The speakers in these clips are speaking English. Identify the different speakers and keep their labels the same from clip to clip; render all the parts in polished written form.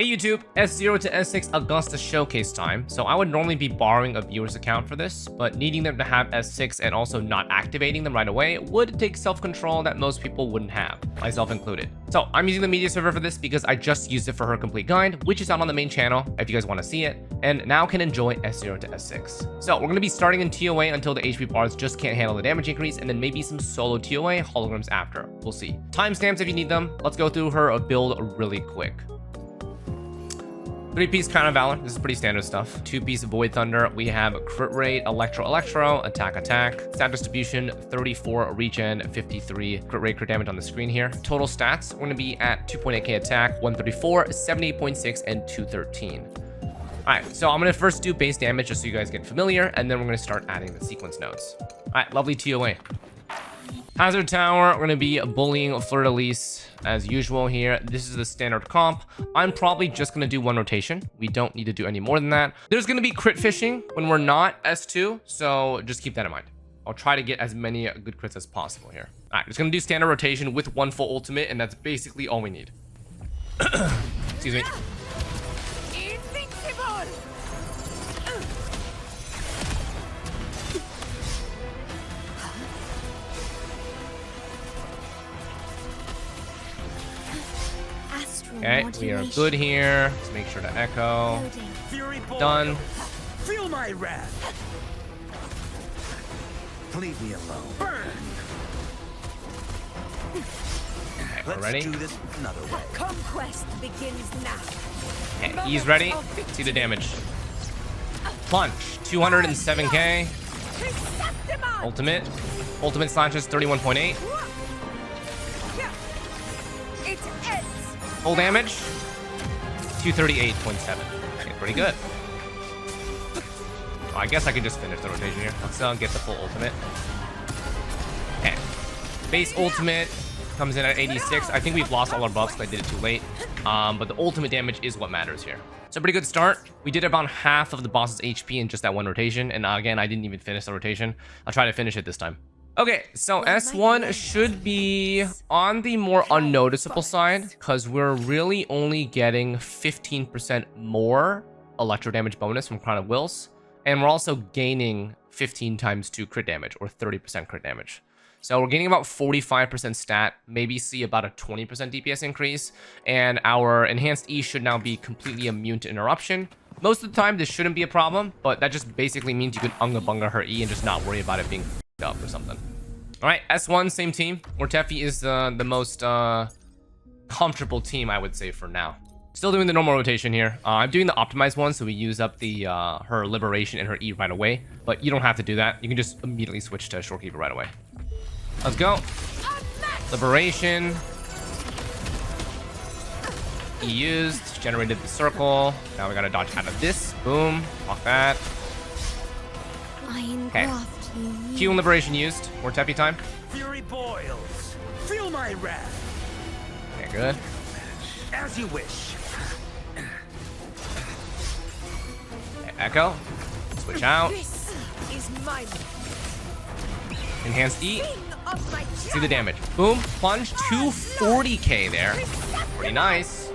Speaker 1: Hey YouTube, S0 to S6 Augusta showcase time. So I would normally be borrowing a viewer's account for this, but needing them to have S6 and also not activating them right away would take self-control that most people wouldn't have, myself included. So I'm using the media server for this because I just used it for her complete guide, which is out on the main channel if you guys want to see it, and now can enjoy S0 to S6. So we're going to be starting in TOA until the HP bars just can't handle the damage increase, and then maybe some solo TOA holograms after. We'll see. Timestamps if you need them. Let's go through her build really quick. 3-piece Crown of Valor, this is pretty standard stuff. 2-piece Void Thunder, we have crit rate, electro, attack, stat distribution, 34 regen, 53 crit rate, crit damage on the screen here. Total stats, we're gonna be at 2.8k attack, 134, 78.6, and 213. All right, so I'm gonna first do base damage just so you guys get familiar, and then we're gonna start adding the sequence nodes. All right, lovely TOA. Hazard Tower, we're gonna be bullying Xlice as usual here. This is the standard comp. I'm probably just gonna do one rotation. We don't need to do any more than that. There's gonna be crit fishing when we're not S2, so just keep that in mind. I'll try to get as many good crits as possible here. All right, just gonna do standard rotation with one full ultimate, and that's basically all we need. Excuse me. Okay, we are good here. Let's make sure to echo. Done.
Speaker 2: Feel my wrath. Leave me alone. Burn.
Speaker 1: Okay, we're ready.
Speaker 2: Let's do this another way.
Speaker 3: Conquest begins now.
Speaker 1: Okay, E's ready. See the damage. Punch. 207k. Ultimate. Ultimate slashes 31.8. Full damage, 238.7. Okay, pretty good. Oh, I guess I can just finish the rotation here. Let's get the full ultimate. Okay. Base ultimate comes in at 86. I think we've lost all our buffs because I did it too late. But the ultimate damage is what matters here. So pretty good start. We did about half of the boss's HP in just that one rotation. And again, I didn't even finish the rotation. I'll try to finish it this time. Okay, so S1 should be on the more unnoticeable side because we're really only getting 15% more electro damage bonus from Crown of Wills, and we're also gaining 15 times 2 crit damage, or 30% crit damage. So we're getting about 45% stat, maybe see about a 20% DPS increase, and our enhanced E should now be completely immune to interruption. Most of the time, this shouldn't be a problem, but that just basically means you can unga bunga her E and just not worry about it being up or something. All right, S1, same team. Mortefi is the most comfortable team, I would say, for now. Still doing the normal rotation here. I'm doing the optimized one, so we use up the her liberation and her E right away. But you don't have to do that. You can just immediately switch to Shorekeeper right away. Let's go. Liberation. E used, generated the circle. Now we gotta dodge out of this. Boom, block that. Okay. Q and liberation used. More Tepi time.
Speaker 2: Fury boils. Feel my wrath.
Speaker 1: Okay, good.
Speaker 2: As you wish.
Speaker 1: Okay, echo. Switch out.
Speaker 3: This is mine.
Speaker 1: Enhanced E. See the damage. Boom. Plunge. 240k there. Pretty nice.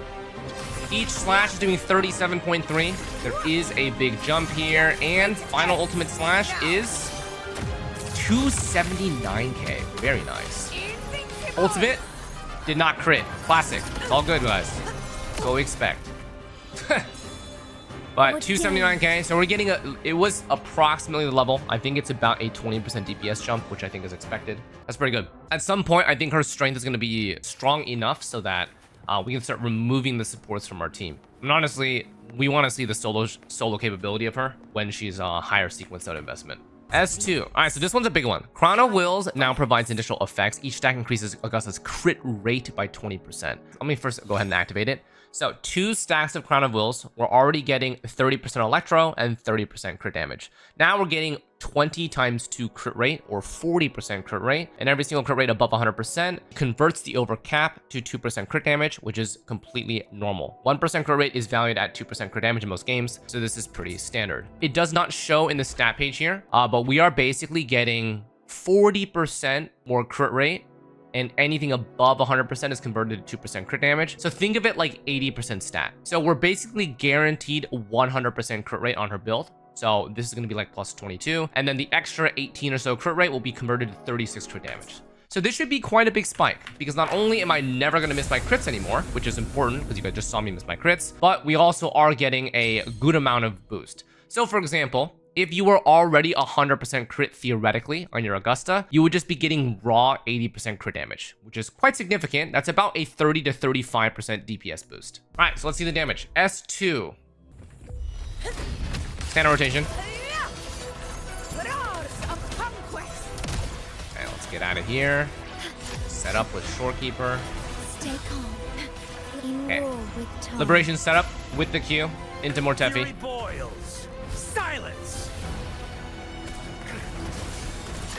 Speaker 1: Each slash is doing 37.3. There is a big jump here. And final ultimate slash is 279k. Very nice. Ultimate did not crit. Classic. It's all good, guys. That's what we expect. But 279k. So we're getting it was approximately the level. I think it's about a 20% DPS jump, which I think is expected. That's pretty good. At some point, I think her strength is going to be strong enough so that we can start removing the supports from our team. And honestly, we want to see the solo capability of her when she's a higher sequence node investment. S2. All right, so this one's a big one. Crown of Wills now provides additional effects. Each stack increases Augusta's crit rate by 20%. Let me first go ahead and activate it. So 2 stacks of Crown of Wills, we're already getting 30% electro and 30% crit damage. Now we're getting 20 times 2 crit rate, or 40% crit rate, and every single crit rate above 100% converts the over cap to 2% crit damage, which is completely normal. 1% crit rate is valued at 2% crit damage in most games, so this is pretty standard. It does not show in the stat page here, but we are basically getting 40% more crit rate and anything above 100% is converted to 2% crit damage. So think of it like 80% stat. So we're basically guaranteed 100% crit rate on her build. So this is going to be like plus 22. And then the extra 18 or so crit rate will be converted to 36 crit damage. So this should be quite a big spike, because not only am I never going to miss my crits anymore, which is important because you guys just saw me miss my crits, but we also are getting a good amount of boost. So for example, if you were already 100% crit theoretically on your Augusta, you would just be getting raw 80% crit damage, which is quite significant. That's about a 30 to 35% DPS boost. All right, so let's see the damage. S2. Standard rotation. Okay, let's get out of here. Set up with Shorekeeper.
Speaker 4: Stay calm.
Speaker 1: Okay.
Speaker 4: With tone.
Speaker 1: Liberation setup with the Q into Mortefi.
Speaker 2: Fury boils. Silence.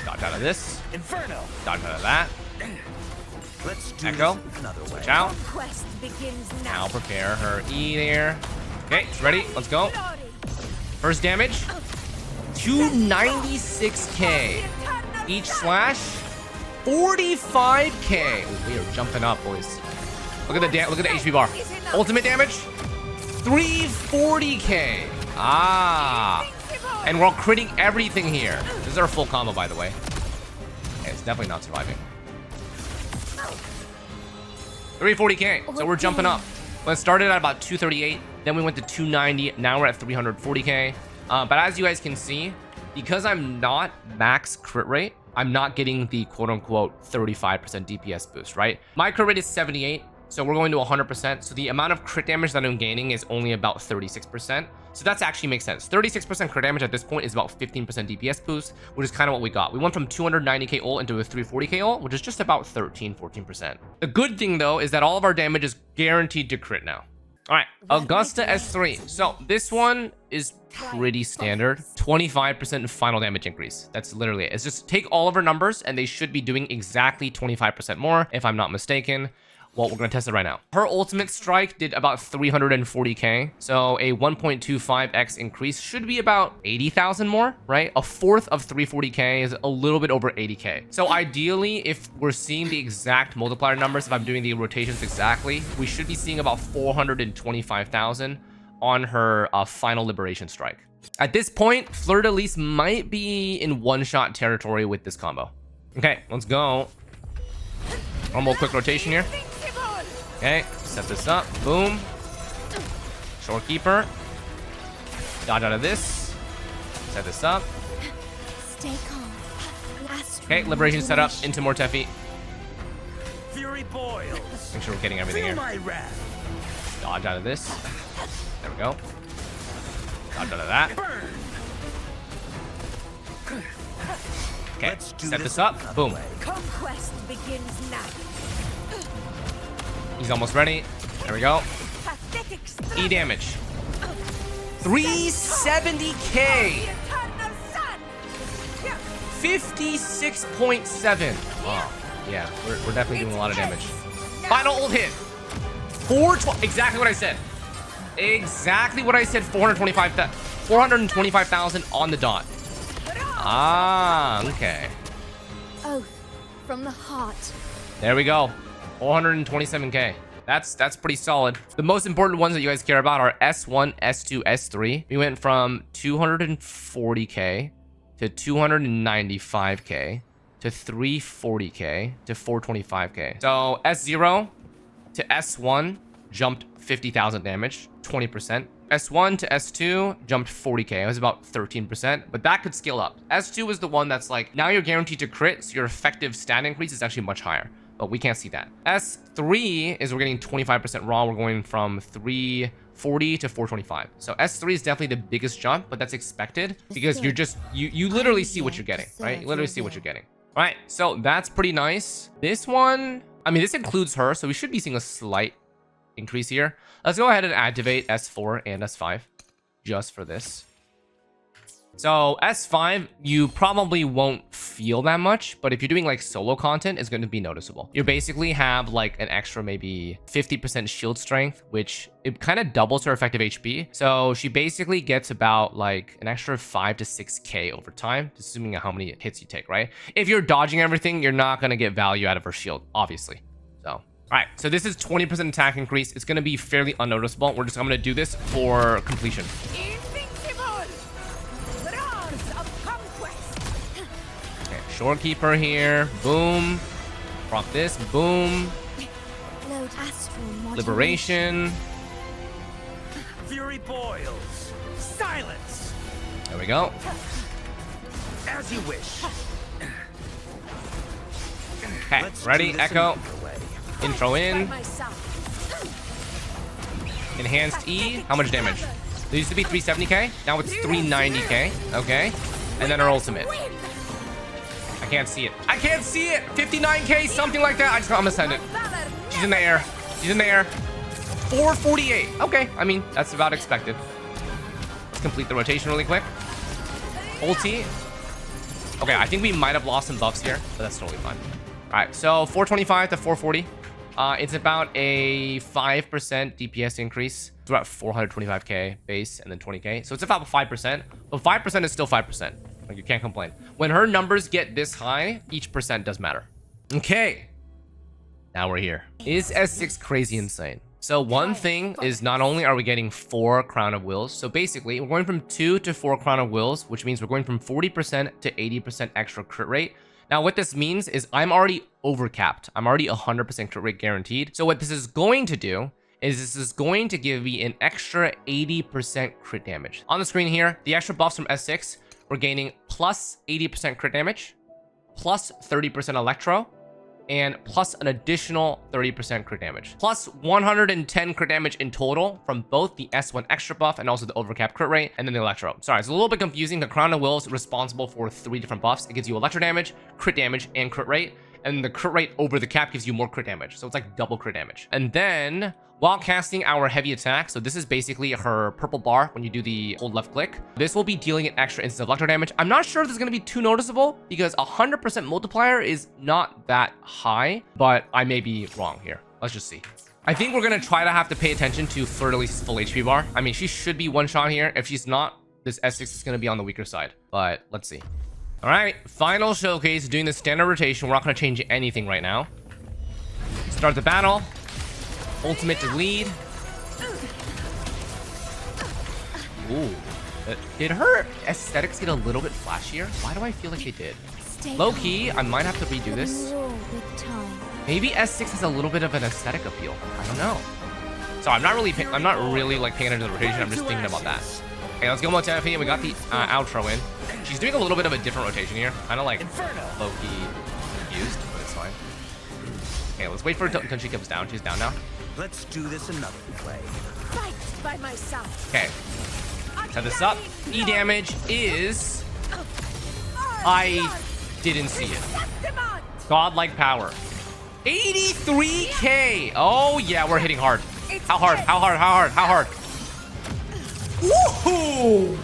Speaker 1: Dodge out of this.
Speaker 2: Inferno.
Speaker 1: Dodge out of that.
Speaker 2: Let's do
Speaker 1: Echo.
Speaker 2: this another way.
Speaker 1: Switch out.
Speaker 3: Quest begins
Speaker 1: Now
Speaker 3: now.
Speaker 1: prepare her E there. Okay, it's ready. Let's go. First damage. 296k. Each slash. 45k. Ooh, we are jumping up, boys. Look at the HP bar. Ultimate damage. 340k. Ah. And we're critting everything here. This is our full combo, by the way. Okay, it's definitely not surviving. 340k. So we're jumping up. Well, it started at about 238. Then we went to 290. Now we're at 340k. But as you guys can see, because I'm not max crit rate, I'm not getting the quote-unquote 35% DPS boost, right? My crit rate is 78, so we're going to 100%. So the amount of crit damage that I'm gaining is only about 36%. So that actually makes sense. 36% crit damage at this point is about 15% DPS boost, which is kind of what we got. We went from 290k ult into a 340k ult, which is just about 14%. The good thing, though, is that all of our damage is guaranteed to crit now. All right, Augusta S3. So this one is pretty standard. 25% final damage increase. That's literally it. It's just take all of her numbers and they should be doing exactly 25% more, if I'm not mistaken. Well, we're going to test it right now. Her ultimate strike did about 340k. So a 1.25x increase should be about 80,000 more, right? A fourth of 340k is a little bit over 80k. So ideally, if we're seeing the exact multiplier numbers, if I'm doing the rotations exactly, we should be seeing about 425,000 on her final liberation strike. At this point, Xlice might be in one-shot territory with this combo. Okay, let's go. Normal quick rotation here. Okay, set this up. Boom. Shorekeeper. Dodge out of this. Set this up.
Speaker 4: Stay calm.
Speaker 1: Okay, liberation set up into Mortefi.
Speaker 2: Fury boils.
Speaker 1: Make sure we're getting everything
Speaker 2: Feel
Speaker 1: here.
Speaker 2: my wrath.
Speaker 1: Dodge out of this. There we go. Dodge out of that.
Speaker 2: Burn.
Speaker 1: Okay,
Speaker 2: Let's do
Speaker 1: set
Speaker 2: this
Speaker 1: this up.
Speaker 2: another
Speaker 1: Boom.
Speaker 2: way.
Speaker 3: Conquest begins now.
Speaker 1: He's almost ready. There we go.
Speaker 3: Pathetic
Speaker 1: E damage. 370k. 56.7. Wow. Yeah, we're definitely doing a lot of damage. Final ult hit. 420. Exactly what I said. Exactly what I said. 425,000 on the dot. Ah, okay.
Speaker 4: Oath from the heart.
Speaker 1: There we go. 427k. That's pretty solid. The most important ones that you guys care about are S1, S2, S3. We went from 240k to 295k to 340k to 425k. So S0 to S1 jumped 50,000 damage, 20%. S1 to S2 jumped 40k. It was about 13%, but that could scale up. S2 is the one that's like, now you're guaranteed to crit, so your effective stat increase is actually much higher, but we can't see that. S3 is we're getting 25% raw. We're going from 340 to 425. So S3 is definitely the biggest jump, but that's expected because you're just, you literally see what you're getting, right? You literally see what you're getting. All right, so that's pretty nice. This one, I mean, this includes her, so we should be seeing a slight increase here. Let's go ahead and activate S4 and S5 just for this. So S5, you probably won't feel that much, but if you're doing like solo content, it's going to be noticeable. You basically have like an extra maybe 50% shield strength, which it kind of doubles her effective HP. So she basically gets about like an extra 5 to 6k over time, assuming how many hits you take, right? If you're dodging everything, you're not going to get value out of her shield, obviously. So, all right, so this is 20% attack increase. It's going to be fairly unnoticeable. I'm going to do this for completion. Shorekeeper here, boom. Proc this, boom.
Speaker 4: Load astral
Speaker 1: Liberation.
Speaker 2: Fury boils. Silence.
Speaker 1: There we go.
Speaker 2: As you wish.
Speaker 1: Okay,
Speaker 2: Let's
Speaker 1: ready,
Speaker 2: do this
Speaker 1: Echo.
Speaker 2: another way.
Speaker 1: Intro
Speaker 3: By
Speaker 1: in.
Speaker 3: myself.
Speaker 1: Enhanced E. How much damage? There used to be 370k. Now it's 390k. Okay. And then her ultimate. I can't see it. I can't see it. 59k, something like that. I'm gonna send it. She's in the air. She's in the air. 448. Okay. I mean, that's about expected. Let's complete the rotation really quick. Ulti. Okay, I think we might have lost some buffs here, but that's totally fine. All right, so 425 to 440. It's about a 5% DPS increase. It's about 425k base and then 20k. So it's about 5%, but 5% is still 5%. Like, you can't complain. When her numbers get this high, each percent does matter. Okay. Now we're here. Is S6 crazy insane? So one thing is not only are we getting 4 Crown of Wills, so basically we're going from 2 to 4 Crown of Wills, which means we're going from 40% to 80% extra crit rate. Now what this means is I'm already overcapped. I'm already 100% crit rate guaranteed. So what this is going to do is this is going to give me an extra 80% crit damage. On the screen here, the extra buffs from S6, we're gaining plus 80% crit damage, plus 30% electro, and plus an additional 30% crit damage. Plus 110 crit damage in total from both the S1 extra buff and also the overcap crit rate, and then the electro. Sorry, it's a little bit confusing. The Crown of Will is responsible for 3 different buffs. It gives you electro damage, and crit rate. And the crit rate over the cap gives you more crit damage. So it's like double crit damage. And then while casting our heavy attack, so this is basically her purple bar when you do the hold left click, this will be dealing an extra instance of electro damage. I'm not sure if this is going to be too noticeable because 100% multiplier is not that high, but I may be wrong here. Let's just see. I think we're going to try to have to pay attention to Fleur-de-Lis's full HP bar. I mean, she should be one shot here. If she's not, this S6 is going to be on the weaker side, but let's see. All right, final showcase, doing the standard rotation. We're not going to change anything right now. Start the battle. Ultimate to lead. Ooh. Did her aesthetics get a little bit flashier? Why do I feel like they did? Low key, I might have to redo this. Maybe S6 has a little bit of an aesthetic appeal. I don't know. So I'm not really like paying attention to the rotation. I'm just thinking about that. Okay, let's go Motefi. We got the outro in. She's doing a little bit of a different rotation here. Kind of like low-key confused, but it's fine. Okay, let's wait for her until she comes down. She's down now.
Speaker 2: Let's do this another way.
Speaker 3: Fight by myself.
Speaker 1: Okay. Set this up. E damage is... I didn't see it. Godlike power. 83k. Oh, yeah, we're hitting hard. How hard? How hard? How hard? How hard? Woohoo!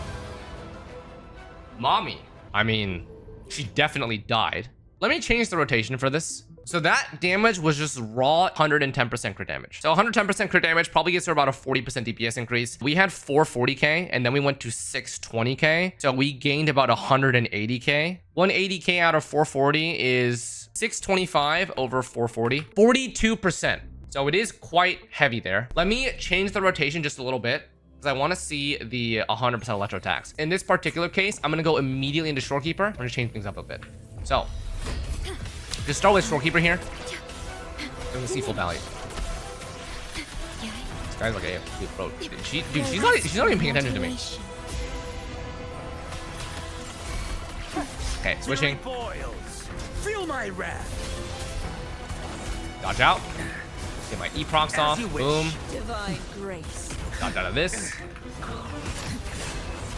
Speaker 1: Mommy. I mean, she definitely died. Let me change the rotation for this. So that damage was just raw 110% crit damage. So 110% crit damage probably gets her about a 40% DPS increase. We had 440k and then we went to 620k. So we gained about 180k. 180k out of 440 is 625 over 440. 42%. So it is quite heavy there. Let me change the rotation just a little bit, because I want to see the 100% electro attacks. In this particular case, I'm going to go immediately into Shorekeeper. I'm going to change things up a bit. So, just start with Shorekeeper here. I'm going to see full value. This guy's like a bro. Dude, she's not even paying attention to me. Okay, switching.
Speaker 2: Feel my wrath.
Speaker 1: Dodge out. Get my E-procs off. Boom.
Speaker 3: Divine grace.
Speaker 1: Dodge out of this.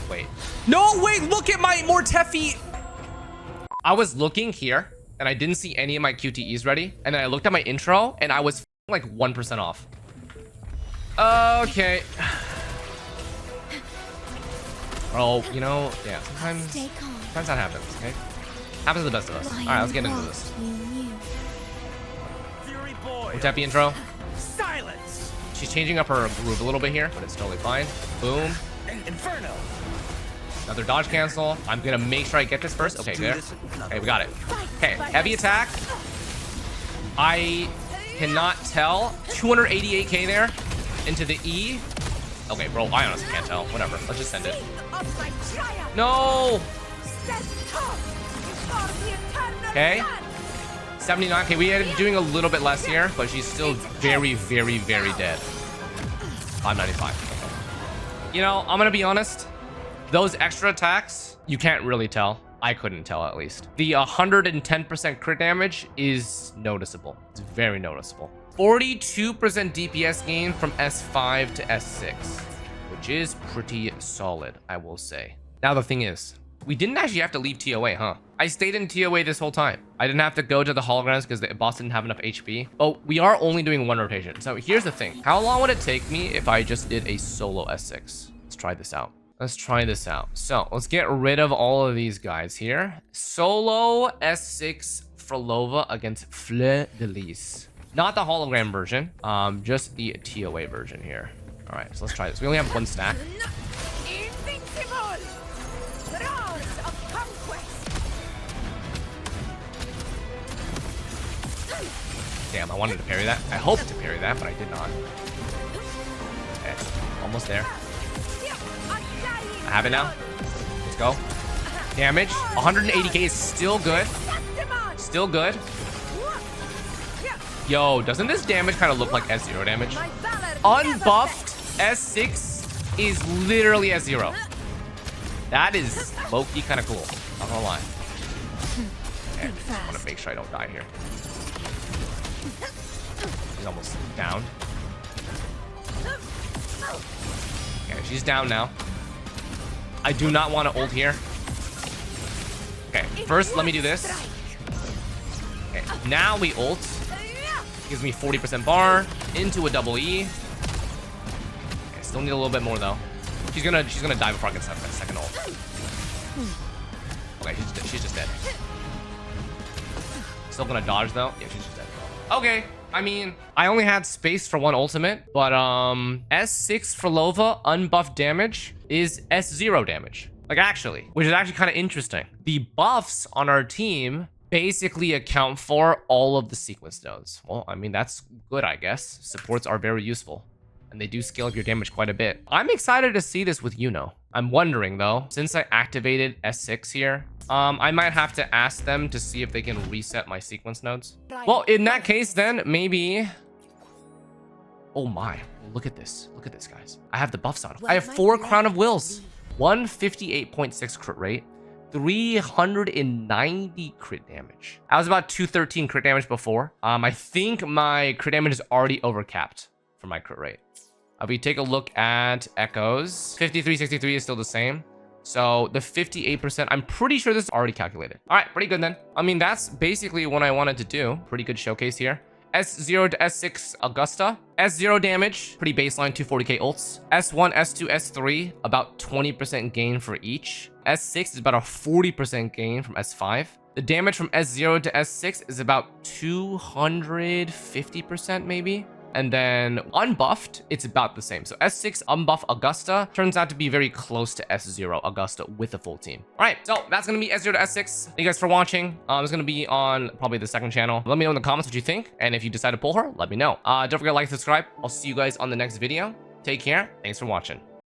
Speaker 1: Wait. No, wait, look at my Mortefi. I was looking here and I didn't see any of my QTEs ready. And then I looked at my intro and I was like 1% off. Oh, you know, yeah, sometimes
Speaker 4: Stay calm.
Speaker 1: that happens, okay? Happens to the best of us.
Speaker 4: I
Speaker 1: All right, let's
Speaker 4: am
Speaker 1: get into
Speaker 4: what
Speaker 1: this.
Speaker 4: you knew.
Speaker 2: Fury boy.
Speaker 1: Tappy intro.
Speaker 2: Silence.
Speaker 1: She's changing up her groove a little bit here, but it's totally fine. Boom.
Speaker 2: Inferno.
Speaker 1: Another dodge cancel. I'm gonna make sure I get this first. Okay,
Speaker 2: Let's do
Speaker 1: there.
Speaker 2: this another
Speaker 1: Okay, we got it.
Speaker 3: Fight
Speaker 1: Okay,
Speaker 3: by
Speaker 1: heavy
Speaker 3: my
Speaker 1: attack. I cannot tell. 288k there into the E. Okay, bro, I honestly can't tell. Whatever, let's just send it.
Speaker 3: Sing of my triumph.
Speaker 1: No.
Speaker 3: Stand tall before the eternal
Speaker 1: Okay.
Speaker 3: sun.
Speaker 1: 79. Okay, we ended up doing a little bit less here, but she's still very, very, very dead. 595. You know, I'm gonna be honest. Those extra attacks, you can't really tell. I couldn't tell, at least. The 110% crit damage is noticeable. It's very noticeable. 42% DPS gain from S5 to S6, which is pretty solid, I will say. Now, the thing is, we didn't actually have to leave TOA, huh? I stayed in TOA this whole time. I didn't have to go to the holograms because the boss didn't have enough HP. But we are only doing one rotation. So here's the thing. How long would it take me if I just did a solo S6? Let's try this out. Let's try this out. So let's get rid of all of these guys here. Solo S6 Frolova against Xlice. Not the hologram version, just the TOA version here. All right, so let's try this. We only have one stack.
Speaker 3: Invincible. Roars of conquest.
Speaker 1: Damn, I wanted to parry that. I hoped to parry that, but I did not. Okay, almost there. I have it now. Let's go. Damage. 180k is still good. Still good. Yo, doesn't this damage kind of look like S0 damage? Unbuffed S6 is literally S0. That is low-key kind of cool. Not gonna lie. Okay, I want to make sure I don't die here. She's almost down. Okay, she's down now. I do not want to ult here. Okay, first let me do this. Okay, now we ult. Gives me 40% bar into a double E. Okay, still need a little bit more though. She's gonna die before I can set that second ult. Okay, she's just dead. Still gonna dodge though. Yeah, she's just dead. Okay, I mean, I only had space for one ultimate, but S6 Frolova unbuffed damage is S0 damage. Like actually, which is actually kind of interesting. The buffs on our team basically account for all of the sequence nodes. Well, I mean, that's good, I guess. Supports are very useful, and they do scale up your damage quite a bit. I'm excited to see this with Yuno. I'm wondering though, since I activated S6 here, I might have to ask them to see if they can reset my sequence nodes. Well, in that case, then maybe... Oh my, look at this. Look at this, guys. I have the buffs on. I have 4 Crown of Wills, 158.6 crit rate, 390 crit damage. I was about 213 crit damage before. I think my crit damage is already overcapped for my crit rate. If we take a look at echoes, 5363 is still the same. So the 58%, I'm pretty sure this is already calculated. All right, pretty good then. I mean, that's basically what I wanted to do. Pretty good showcase here. S0 to S6 Augusta. S0 damage, pretty baseline 240k ults. S1, S2, S3, about 20% gain for each. S6 is about a 40% gain from S5. The damage from S0 to S6 is about 250% maybe. And then unbuffed, it's about the same. So S6 unbuff Augusta turns out to be very close to S0 Augusta with a full team. All right, so that's gonna be S0 to S6. Thank you guys for watching. It's gonna be on probably the second channel. Let me know in the comments what you think. And if you decide to pull her, let me know. Don't forget to like and subscribe. I'll see you guys on the next video. Take care. Thanks for watching.